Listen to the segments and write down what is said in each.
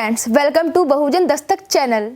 Friends, welcome to Bahujan Dastak channel.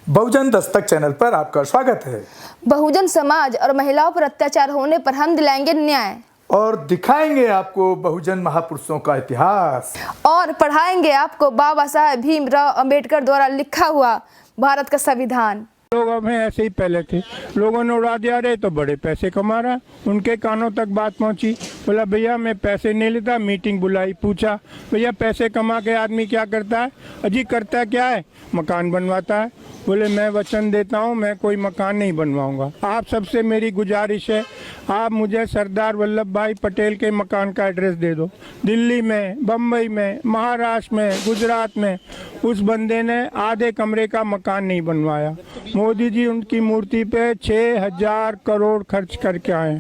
Bahujan Dastak channel पर आपका स्वागत है। बहुजन समाज और महिलाओं पर अत्याचार होने पर हम दिलाएंगे न्याय और दिखाएंगे आपको बहुजन महापुरुषों का इतिहास और पढ़ाएंगे आपको बाबा साहेब भीमराव अंबेडकर द्वारा लिखा हुआ भारत का संविधान। लोग में ऐसे ही पहले थे, लोगों ने उड़ा दिया, रे तो बड़े पैसे कमा रहा। उनके कानों तक बात पहुंची, बोला भैया मैं पैसे नहीं लेता। मीटिंग बुलाई, पूछा भैया पैसे कमा के आदमी क्या करता है? अजी करता क्या है? मकान बनवाता है। बोले मैं वचन देता हूँ मैं कोई मकान नहीं बनवाऊंगा। आप सबसे मेरी गुजारिश है, आप मुझे सरदार वल्लभ भाई पटेल के मकान का एड्रेस दे दो। दिल्ली में, बम्बई में, महाराष्ट्र में, गुजरात में उस बंदे ने आधे कमरे का मकान नहीं बनवाया। मोदी जी उनकी मूर्ति पे 6,000 करोड़ खर्च करके आए।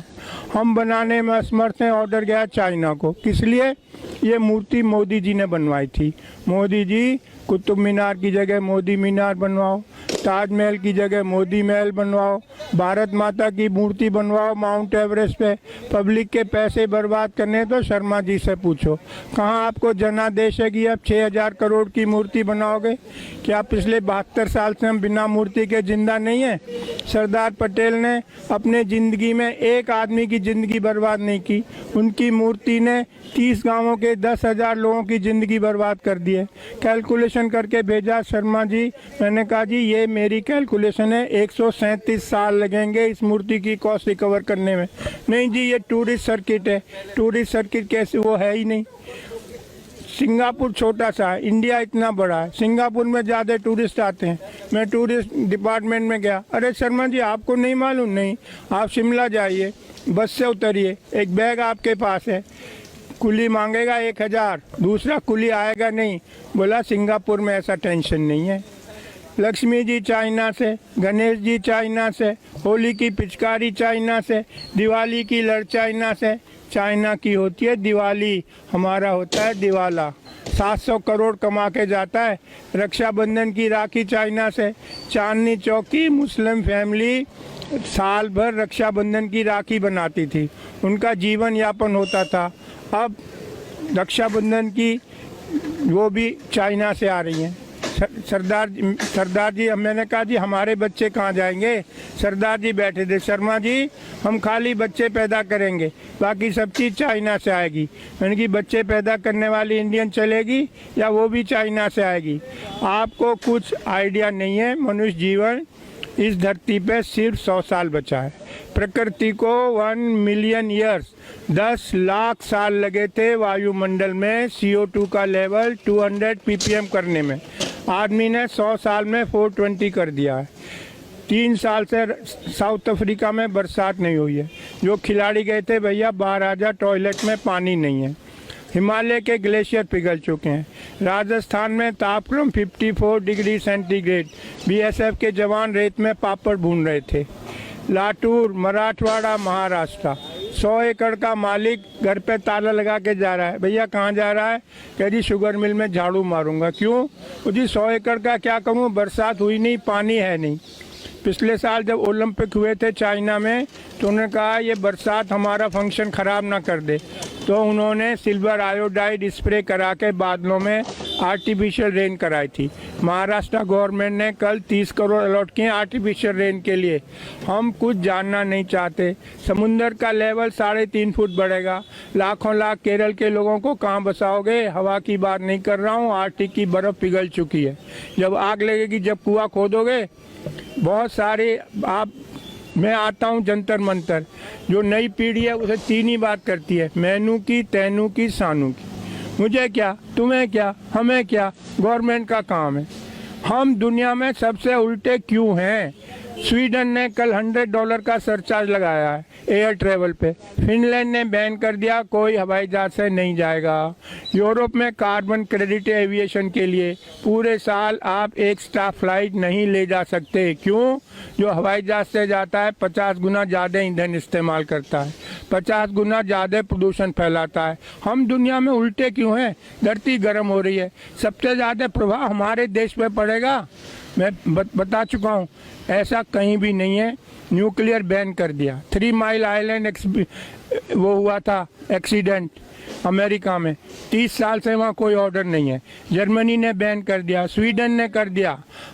हम बनाने में असमर्थ हैं। ऑर्डर गया चाइना को। किस लिए? ये मूर्ति मोदी जी ने बनवाई थी। मोदी जी कुतुब मीनार की जगह मोदी मीनार बनवाओ, ताजमहल की जगह मोदी महल बनवाओ, भारत माता की मूर्ति बनवाओ माउंट एवरेस्ट पे। पब्लिक के पैसे बर्बाद करने तो शर्मा जी से पूछो, कहाँ आपको जनादेश है कि अब 6,000 करोड़ की मूर्ति बनाओगे? क्या पिछले 72 साल से हम बिना मूर्ति के जिंदा नहीं है? सरदार पटेल ने अपने ज़िंदगी में एक आदमी की ज़िंदगी बर्बाद नहीं की। उनकी मूर्ति ने 30 गाँवों के 10,000 लोगों की ज़िंदगी बर्बाद कर दी है। कैलकुलेशन करके भेजा शर्मा जी। मैंने कहा जी ये मेरी कैलकुलेशन है, 137 साल लगेंगे इस मूर्ति की कॉस्ट रिकवर करने में। नहीं जी ये टूरिस्ट सर्किट है। टूरिस्ट सर्किट कैसे? वो है ही नहीं। सिंगापुर छोटा सा है, इंडिया इतना बड़ा है। सिंगापुर में ज़्यादा टूरिस्ट आते हैं। मैं टूरिस्ट डिपार्टमेंट में गया, अरे शर्मा जी आपको नहीं मालूम? नहीं, आप शिमला जाइए, बस से उतरिए, एक बैग आपके पास है, कुली मांगेगा 1,000, दूसरा कुली आएगा नहीं। बोला सिंगापुर में ऐसा टेंशन नहीं है। लक्ष्मी जी चाइना से, गणेश जी चाइना से, होली की पिचकारी चाइना से, दिवाली की लड़ चाइना से। चाइना की होती है दिवाली, हमारा होता है दिवाला। 700 करोड़ कमा के जाता है। रक्षाबंधन की राखी चाइना से। चांदनी चौक की मुस्लिम फैमिली साल भर रक्षाबंधन की राखी बनाती थी, उनका जीवन यापन होता था। अब रक्षाबंधन की वो भी चाइना से आ रही हैं। सरदार जी, मैंने कहा जी हमारे बच्चे कहाँ जाएंगे? सरदार जी बैठे थे, शर्मा जी हम खाली बच्चे पैदा करेंगे, बाकी सब चीज़ चाइना से आएगी। मैंने कि बच्चे पैदा करने वाली इंडियन चलेगी या वो भी चाइना से आएगी? आपको कुछ आइडिया नहीं है। मनुष्य जीवन इस धरती पे सिर्फ 100 साल बचा है। प्रकृति को 1 मिलियन ईयर्स 10 लाख साल लगे थे वायुमंडल में CO2 का लेवल 200 ppm करने में। आदमी ने 100 साल में 420 कर दिया है। 3 साल से साउथ अफ्रीका में बरसात नहीं हुई है। जो खिलाड़ी गए थे भैया बाहर आ जा, टॉयलेट में पानी नहीं है। हिमालय के ग्लेशियर पिघल चुके हैं। राजस्थान में तापक्रम 54 डिग्री सेंटीग्रेड। BSF के जवान रेत में पापड़ भून रहे थे। लातूर, मराठवाड़ा, महाराष्ट्र, 100 एकड़ का मालिक घर पे ताला लगा के जा रहा है। भैया कहाँ जा रहा है? कह जी शुगर मिल में झाड़ू मारूंगा। क्यों? वो जी 100 एकड़ का क्या करूँ, बरसात हुई नहीं, पानी है नहीं। पिछले साल जब ओलंपिक हुए थे चाइना में तो उन्होंने कहा ये बरसात हमारा फंक्शन ख़राब ना कर दे, तो उन्होंने सिल्वर आयोडाइड स्प्रे करा के बादलों में आर्टिफिशियल रेन कराई थी। महाराष्ट्र गवर्नमेंट ने कल 30 करोड़ अलॉट किए आर्टिफिशियल रेन के लिए। हम कुछ जानना नहीं चाहते। समुंदर का लेवल 3.5 फुट बढ़ेगा। लाखों लाख केरल के लोगों को कहाँ बसाओगे? हवा की बात नहीं कर रहा हूँ, आर्कटिक की बर्फ़ पिघल चुकी है। जब आग लगेगी, जब कुआं खोदोगे, बहुत सारे मैं आता हूँ जंतर मंतर। जो नई पीढ़ी है उसे 3 ही बात करती है, मैनू की, तैनू की, सानू की। मुझे क्या, तुम्हें क्या, हमें क्या, गवर्नमेंट का काम है। हम दुनिया में सबसे उल्टे क्यों हैं? स्वीडन ने कल $100 का सरचार्ज लगाया है एयर ट्रेवल पे। फिनलैंड ने बैन कर दिया, कोई हवाई जहाज से नहीं जाएगा। यूरोप में कार्बन क्रेडिट एविएशन के लिए पूरे साल आप एक स्टाफ फ्लाइट नहीं ले जा सकते। क्यों? जो हवाई जहाज से जाता है 50 गुना ज़्यादा ईंधन इस्तेमाल करता है, 50 गुना ज़्यादा प्रदूषण फैलाता है। हम दुनिया में उल्टे क्यों हैं? धरती गर्म हो रही है, सबसे ज़्यादा प्रभाव हमारे देश पे पड़ेगा। मैं बता चुका हूँ। ऐसा कहीं भी नहीं है। न्यूक्लियर बैन कर दिया। 3 माइल आइलैंड वो हुआ था एक्सीडेंट अमेरिका में, 30 साल से वहाँ कोई ऑर्डर नहीं है। जर्मनी ने बैन कर दिया, स्वीडन ने कर दिया।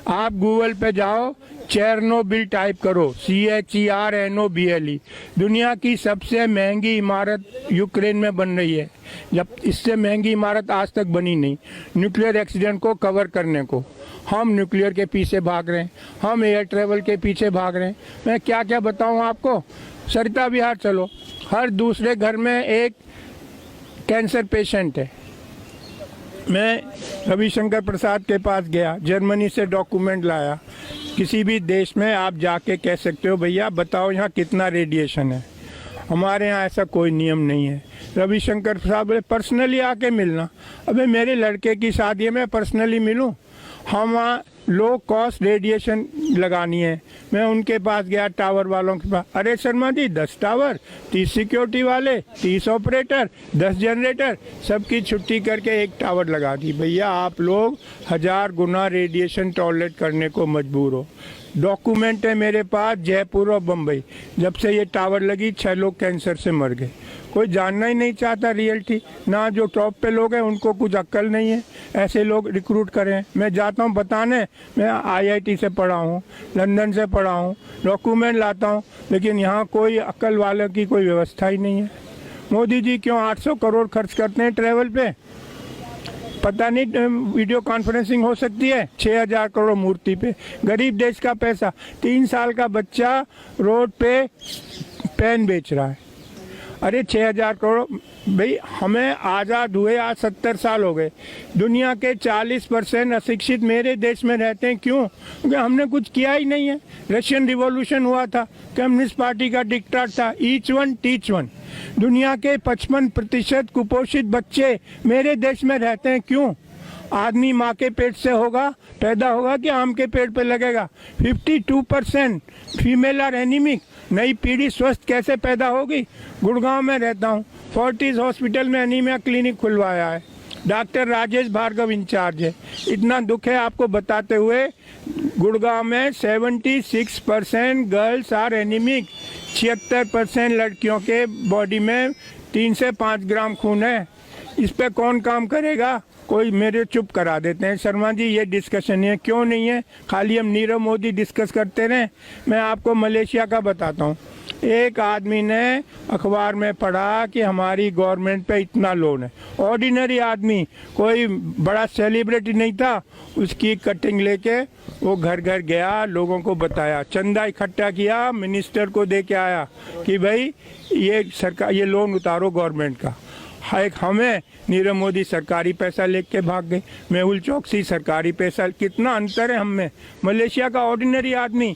आप गूगल पे जाओ, चेरनोबिल टाइप करो, CHERNOBLE। दुनिया की सबसे महंगी इमारत यूक्रेन में बन रही है, जब इससे महंगी इमारत आज तक बनी नहीं। न्यूक्लियर एक्सीडेंट को कवर करने को हम न्यूक्लियर के पीछे भाग रहे हैं, हम एयर ट्रेवल के पीछे भाग रहे हैं। मैं क्या क्या बताऊं आपको। सरिता विहार चलो, हर दूसरे घर में एक कैंसर पेशेंट है। मैं रविशंकर प्रसाद के पास गया, जर्मनी से डॉक्यूमेंट लाया। किसी भी देश में आप जाके कह सकते हो भैया बताओ यहाँ कितना रेडिएशन है। हमारे यहाँ ऐसा कोई नियम नहीं है। रविशंकर प्रसाद बोले पर्सनली आके मिलना। अबे मेरे लड़के की शादी है, मैं पर्सनली मिलूँ? हम वहाँ लो कॉस्ट रेडिएशन लगानी है। मैं उनके पास गया, टावर वालों के पास। अरे शर्मा जी 10 टावर, 30 सिक्योरिटी वाले, 30 ऑपरेटर, 10 जनरेटर, सबकी छुट्टी करके एक टावर लगा दी। भैया आप लोग 1000 गुना रेडिएशन टॉलरेट करने को मजबूर हो। डॉक्यूमेंट है मेरे पास, जयपुर और बम्बई। जब से ये टावर लगी 6 लोग कैंसर से मर गए। कोई जानना ही नहीं चाहता रियलिटी। ना जो टॉप पे लोग हैं उनको कुछ अक्ल नहीं है, ऐसे लोग रिक्रूट करें। मैं जाता हूँ बताने, मैं IIT से पढ़ा हूँ, लंदन से पढ़ा हूँ, डॉक्यूमेंट लाता हूँ, लेकिन यहाँ कोई अक्ल वालों की कोई व्यवस्था ही नहीं है। मोदी जी क्यों 800 करोड़ खर्च करते हैं ट्रैवल पे? पता नहीं वीडियो कॉन्फ्रेंसिंग हो सकती है 6000 करोड़ मूर्ति पे। गरीब देश का पैसा। 3 साल का बच्चा रोड पे पेन बेच रहा है। अरे 6000 करोड़। भाई हमें आज़ाद हुए आज 70 साल हो गए। दुनिया के 40% अशिक्षित मेरे देश में रहते हैं। क्यों? क्योंकि हमने कुछ किया ही नहीं है। रशियन रिवॉल्यूशन हुआ था, कम्युनिस्ट पार्टी का डिक्टेट था, ईच वन टीच वन। दुनिया के 55% कुपोषित बच्चे मेरे देश में रहते हैं। क्यों? आदमी माँ के पेट से होगा पैदा होगा कि आम के पेड़ पे लगेगा। 52% फीमेल आर एनीमिक। नई पीढ़ी स्वस्थ कैसे पैदा होगी? गुड़गांव में रहता हूँ, फोर्टिस हॉस्पिटल में एनीमिया क्लिनिक खुलवाया है। डॉक्टर राजेश भार्गव इंचार्ज है। इतना दुख है आपको बताते हुए, गुड़गांव में 76% गर्ल्स आर एनीमिक। 76% लड़कियों के बॉडी में 3 से 5 ग्राम खून है। इस पे कौन काम करेगा? कोई मेरे चुप करा देते हैं। शर्मा जी ये डिस्कशन है, क्यों नहीं है? खाली हम नीरव मोदी डिस्कस करते रहे। मैं आपको मलेशिया का बताता हूँ। एक आदमी ने अखबार में पढ़ा कि हमारी गवर्नमेंट पे इतना लोन है। ऑर्डिनरी आदमी, कोई बड़ा सेलिब्रिटी नहीं था। उसकी कटिंग लेके वो घर घर गया, लोगों को बताया, चंदा इकट्ठा किया, मिनिस्टर को दे के आया कि भाई ये सरकार ये लोन उतारो गवर्नमेंट का। एक हमें नीरव मोदी सरकारी पैसा लेके भाग गए। मेहुल चौकसी सरकारी पैसा, कितना अंतर है हम में। मलेशिया का ऑर्डिनरी आदमी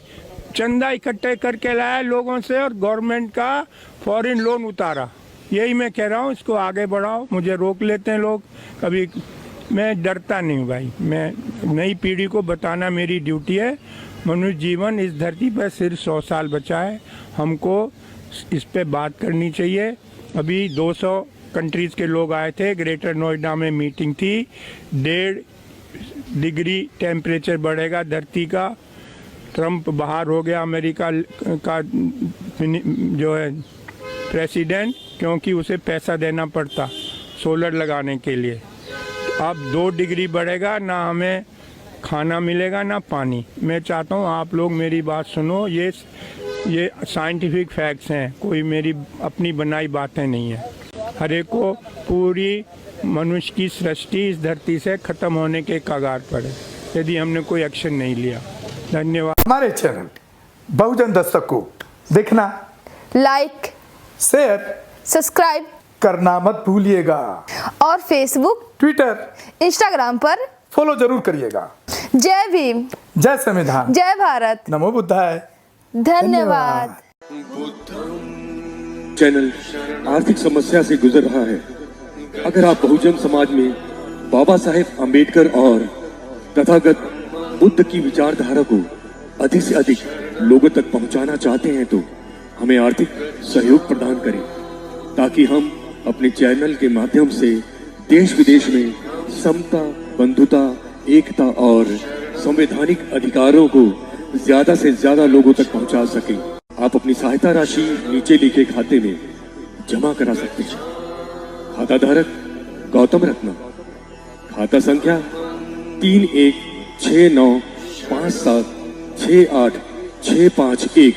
चंदा इकट्ठे करके लाया लोगों से और गवर्नमेंट का फॉरेन लोन उतारा। यही मैं कह रहा हूँ, इसको आगे बढ़ाओ। मुझे रोक लेते हैं लोग कभी, मैं डरता नहीं हूँ भाई। मैं नई पीढ़ी को बताना मेरी ड्यूटी है। मनुष्य जीवन इस धरती पर सिर्फ 100 साल बचा है, हमको इस पे बात करनी चाहिए। अभी 200 कंट्रीज़ के लोग आए थे, ग्रेटर नोएडा में मीटिंग थी। 1.5 डिग्री टेम्परेचर बढ़ेगा धरती का। ट्रंप बाहर हो गया अमेरिका का जो है प्रेसिडेंट, क्योंकि उसे पैसा देना पड़ता सोलर लगाने के लिए। अब 2 डिग्री बढ़ेगा, ना हमें खाना मिलेगा ना पानी। मैं चाहता हूँ आप लोग मेरी बात सुनो, ये साइंटिफिक फैक्ट्स हैं, कोई मेरी अपनी बनाई बातें नहीं है। हर एक को पूरी मनुष्य की सृष्टि इस धरती से खत्म होने के कगार पर है यदि हमने कोई एक्शन नहीं लिया। धन्यवाद। हमारे चैनल बहुजन दस्तक को देखना, लाइक, शेयर, सब्सक्राइब करना मत भूलिएगा और फेसबुक, ट्विटर, इंस्टाग्राम पर फॉलो जरूर करिएगा। जय भीम, जय संविधान, जय भारत, नमो बुद्धाय। धन्यवाद। चैनल आर्थिक समस्या से गुजर रहा है। अगर आप बहुजन समाज में बाबा साहेब आम्बेडकर और तथागत बुद्ध की विचारधारा को अधिक से अधिक लोगों तक पहुंचाना चाहते हैं तो हमें आर्थिक सहयोग प्रदान करें, ताकि हम अपने चैनल के माध्यम से देश विदेश में समता, बंधुता, एकता और संवैधानिक अधिकारों को ज्यादा से ज्यादा लोगों तक पहुंचा सके। आप अपनी सहायता राशि नीचे लिखे खाते में जमा करा सकते हैं। खाता धारक गौतम रत्ना, खाता संख्या 3169576865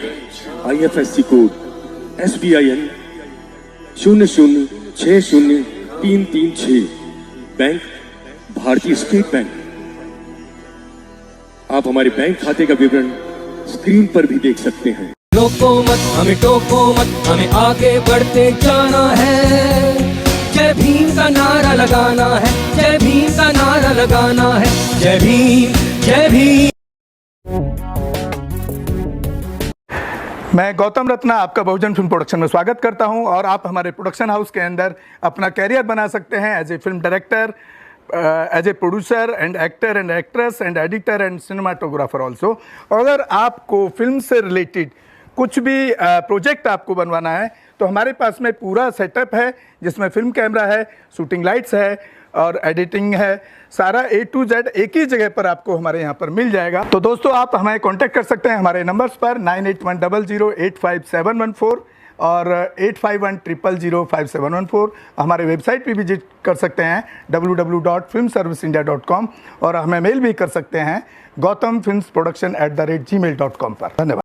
IFSC कोड SBIN 0060336, बैंक भारतीय स्टेट बैंक। आप हमारे बैंक खाते का विवरण स्क्रीन पर भी देख सकते हैं। रोको मत, हमें टोको मत, हमें आगे बढ़ते जाना है। जय भीम का नारा लगाना है, जय भीम का नारा लगाना है। जय भीम, जय भीम। मैं गौतम रत्ना आपका बहुजन फिल्म प्रोडक्शन में स्वागत करता हूं और आप हमारे प्रोडक्शन हाउस के अंदर अपना कैरियर बना सकते हैं as a film director, as a producer and actor and actress and editor and cinematographer also. अगर आपको फिल्म से रिलेटेड कुछ भी प्रोजेक्ट आपको बनवाना है तो हमारे पास में पूरा सेटअप है, जिसमें फिल्म कैमरा है, शूटिंग लाइट्स है और एडिटिंग है। सारा A to Z एक ही जगह पर आपको हमारे यहाँ पर मिल जाएगा। तो दोस्तों, आप हमें कांटेक्ट कर सकते हैं हमारे नंबर्स पर 9810085714 और 8510005714। हमारे वेबसाइट पे विजिट कर सकते हैं www.filmserviceindia.com और हमें मेल भी कर सकते हैं gautamfilmsproduction@gmail.com पर। धन्यवाद।